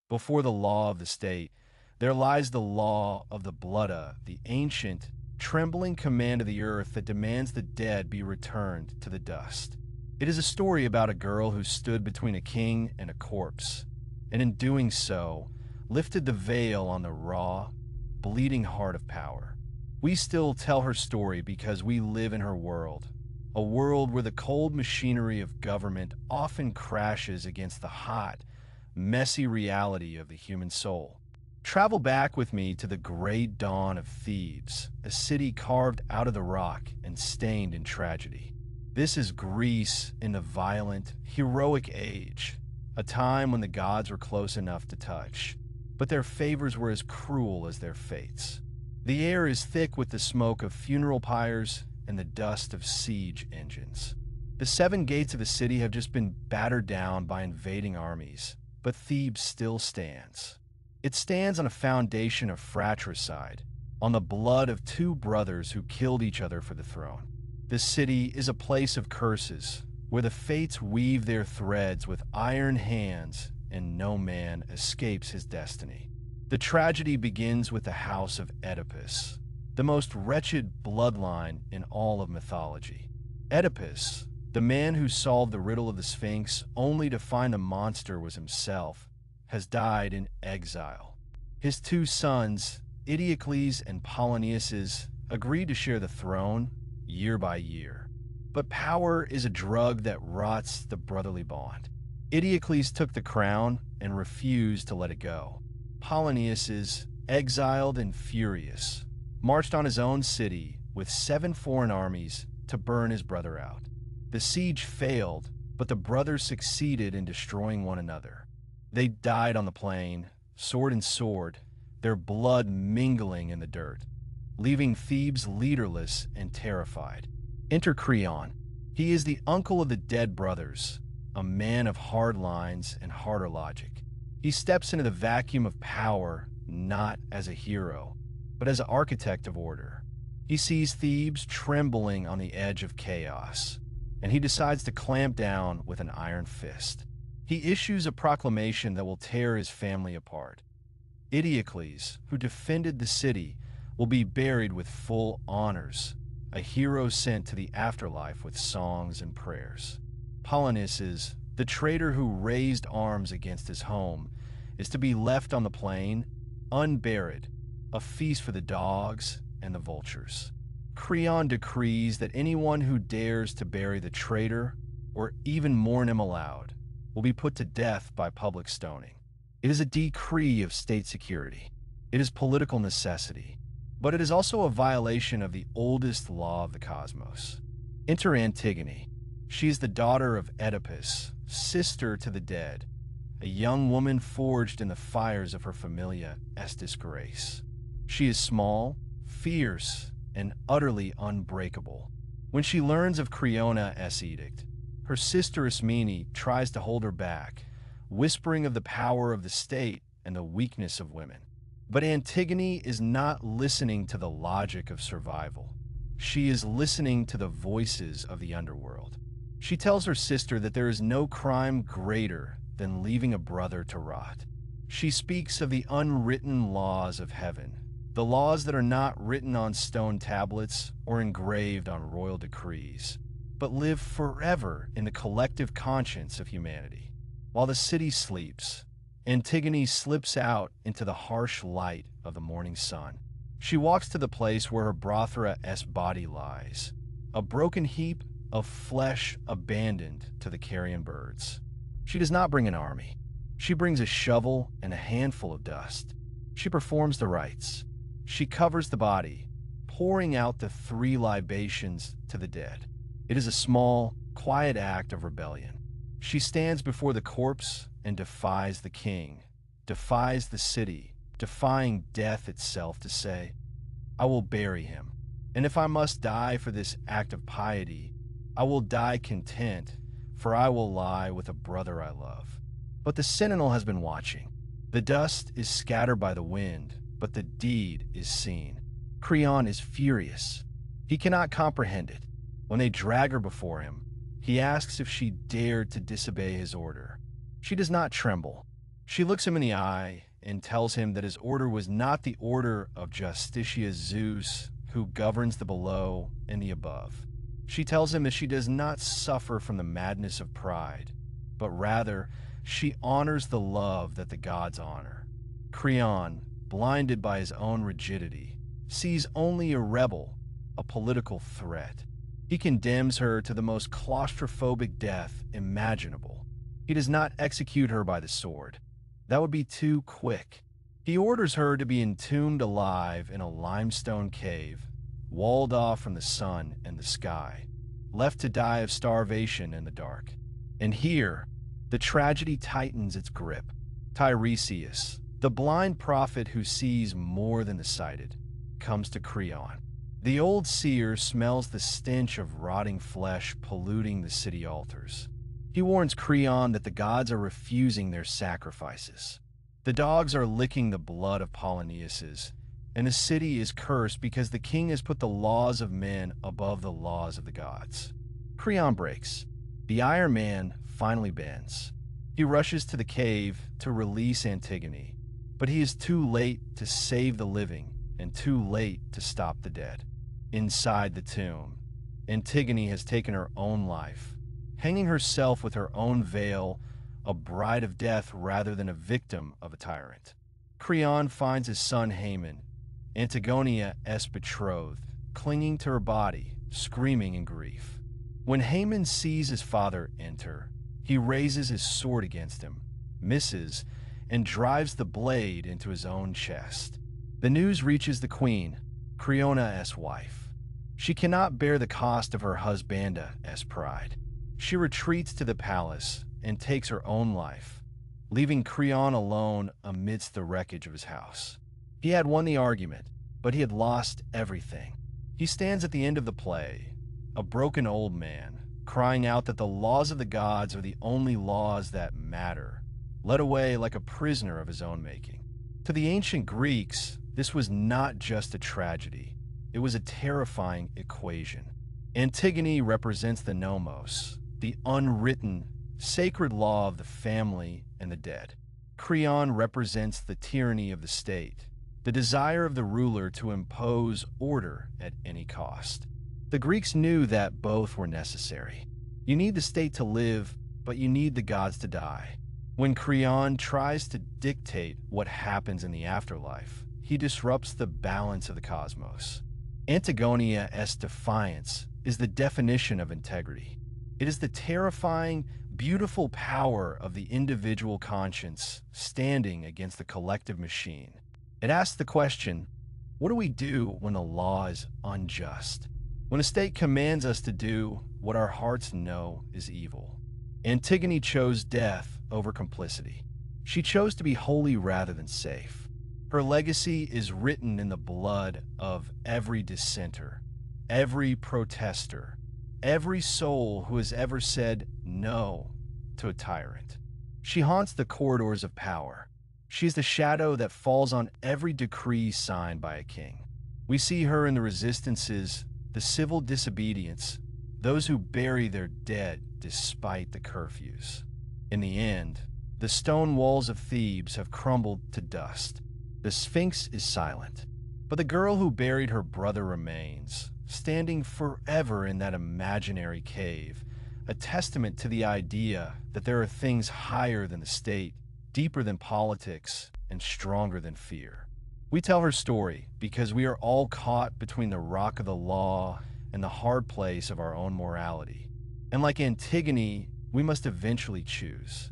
Before the law of the state, there lies the law of the Blooda, the ancient, trembling command of the earth that demands the dead be returned to the dust. It is a story about a girl who stood between a king and a corpse, and in doing so, lifted the veil on the raw, bleeding heart of power. We still tell her story because we live in her world, a world where the cold machinery of government often crashes against the hot, messy reality of the human soul. Travel back with me to the gray dawn of Thebes, a city carved out of the rock and stained in tragedy. This is Greece in the violent, heroic age, a time when the gods were close enough to touch, but their favors were as cruel as their fates. The air is thick with the smoke of funeral pyres and the dust of siege engines. The seven gates of the city have just been battered down by invading armies, but Thebes still stands. It stands on a foundation of fratricide, on the blood of two brothers who killed each other for the throne. The city is a place of curses, where the fates weave their threads with iron hands and no man escapes his destiny. The tragedy begins with the house of Oedipus, the most wretched bloodline in all of mythology. Oedipus, the man who solved the riddle of the Sphinx only to find the monster was himself, has died in exile. His two sons, Eteocles and Polyneices, agreed to share the throne year by year. But power is a drug that rots the brotherly bond. Eteocles took the crown and refused to let it go. Polyneices, exiled and furious, marched on his own city with 7 foreign armies to burn his brother out. The siege failed, but the brothers succeeded in destroying one another. They died on the plain, sword in sword, their blood mingling in the dirt, leaving Thebes leaderless and terrified. Enter Creon. He is the uncle of the dead brothers, a man of hard lines and harder logic. He steps into the vacuum of power not as a hero, but as an architect of order. He sees Thebes trembling on the edge of chaos, and he decides to clamp down with an iron fist. He issues a proclamation that will tear his family apart. Eteocles, who defended the city, will be buried with full honors, a hero sent to the afterlife with songs and prayers. Polyneices, the traitor who raised arms against his home, is to be left on the plain, unburied, a feast for the dogs and the vultures. Creon decrees that anyone who dares to bury the traitor, or even mourn him aloud, will be put to death by public stoning. It is a decree of state security. It is political necessity, but it is also a violation of the oldest law of the cosmos. Enter Antigone. She is the daughter of Oedipus, sister to the dead, a young woman forged in the fires of her familia Estis Grace. She is small, fierce, and utterly unbreakable. When she learns of Creon's edict, her sister Ismene tries to hold her back, whispering of the power of the state and the weakness of women. But Antigone is not listening to the logic of survival. She is listening to the voices of the underworld. She tells her sister that there is no crime greater than leaving a brother to rot. She speaks of the unwritten laws of heaven, the laws that are not written on stone tablets or engraved on royal decrees, but live forever in the collective conscience of humanity. While the city sleeps, Antigone slips out into the harsh light of the morning sun. She walks to the place where her brothera's body lies, a broken heap of flesh abandoned to the carrion birds. She does not bring an army. She brings a shovel and a handful of dust. She performs the rites. She covers the body, pouring out the 3 libations to the dead. It is a small, quiet act of rebellion. She stands before the corpse and defies the king, defies the city, defying death itself to say, "I will bury him, and if I must die for this act of piety, I will die content, for I will lie with a brother I love." But the sentinel has been watching. The dust is scattered by the wind, but the deed is seen. Creon is furious. He cannot comprehend it. When they drag her before him, he asks if she dared to disobey his order. She does not tremble. She looks him in the eye and tells him that his order was not the order of Justitius Zeus, who governs the below and the above. She tells him that she does not suffer from the madness of pride, but rather she honors the love that the gods honor. Creon, blinded by his own rigidity, sees only a rebel, a political threat. He condemns her to the most claustrophobic death imaginable. He does not execute her by the sword. That would be too quick. He orders her to be entombed alive in a limestone cave, walled off from the sun and the sky, left to die of starvation in the dark. And here, the tragedy tightens its grip. Tiresias, the blind prophet who sees more than the sighted, comes to Creon. The old seer smells the stench of rotting flesh polluting the city altars. He warns Creon that the gods are refusing their sacrifices. The dogs are licking the blood of Polyneices, and the city is cursed because the king has put the laws of men above the laws of the gods. Creon breaks. The Iron Man finally bends. He rushes to the cave to release Antigone, but he is too late to save the living and too late to stop the dead. Inside the tomb, Antigone has taken her own life, hanging herself with her own veil, a bride of death rather than a victim of a tyrant. Creon finds his son Haman, Antigone's betrothed, clinging to her body, screaming in grief. When Haman sees his father enter, he raises his sword against him, misses, and drives the blade into his own chest. The news reaches the queen, Creon's wife. She cannot bear the cost of her husband's pride. She retreats to the palace and takes her own life, leaving Creon alone amidst the wreckage of his house. He had won the argument, but he had lost everything. He stands at the end of the play, a broken old man, crying out that the laws of the gods are the only laws that matter, led away like a prisoner of his own making. To the ancient Greeks, this was not just a tragedy. It was a terrifying equation. Antigone represents the nomos, the unwritten, sacred law of the family and the dead. Creon represents the tyranny of the state, the desire of the ruler to impose order at any cost. The Greeks knew that both were necessary. You need the state to live, but you need the gods to die. When Creon tries to dictate what happens in the afterlife, he disrupts the balance of the cosmos. Antigone's Defiance is the definition of integrity. It is the terrifying, beautiful power of the individual conscience standing against the collective machine. It asks the question, what do we do when the law is unjust? When a state commands us to do what our hearts know is evil? Antigone chose death over complicity. She chose to be holy rather than safe. Her legacy is written in the blood of every dissenter, every protester, every soul who has ever said no to a tyrant. She haunts the corridors of power. She is the shadow that falls on every decree signed by a king. We see her in the resistances, the civil disobedience, those who bury their dead despite the curfews. In the end, the stone walls of Thebes have crumbled to dust. The Sphinx is silent, but the girl who buried her brother remains, standing forever in that imaginary cave, a testament to the idea that there are things higher than the state, deeper than politics, and stronger than fear. We tell her story because we are all caught between the rock of the law and the hard place of our own morality. And like Antigone, we must eventually choose.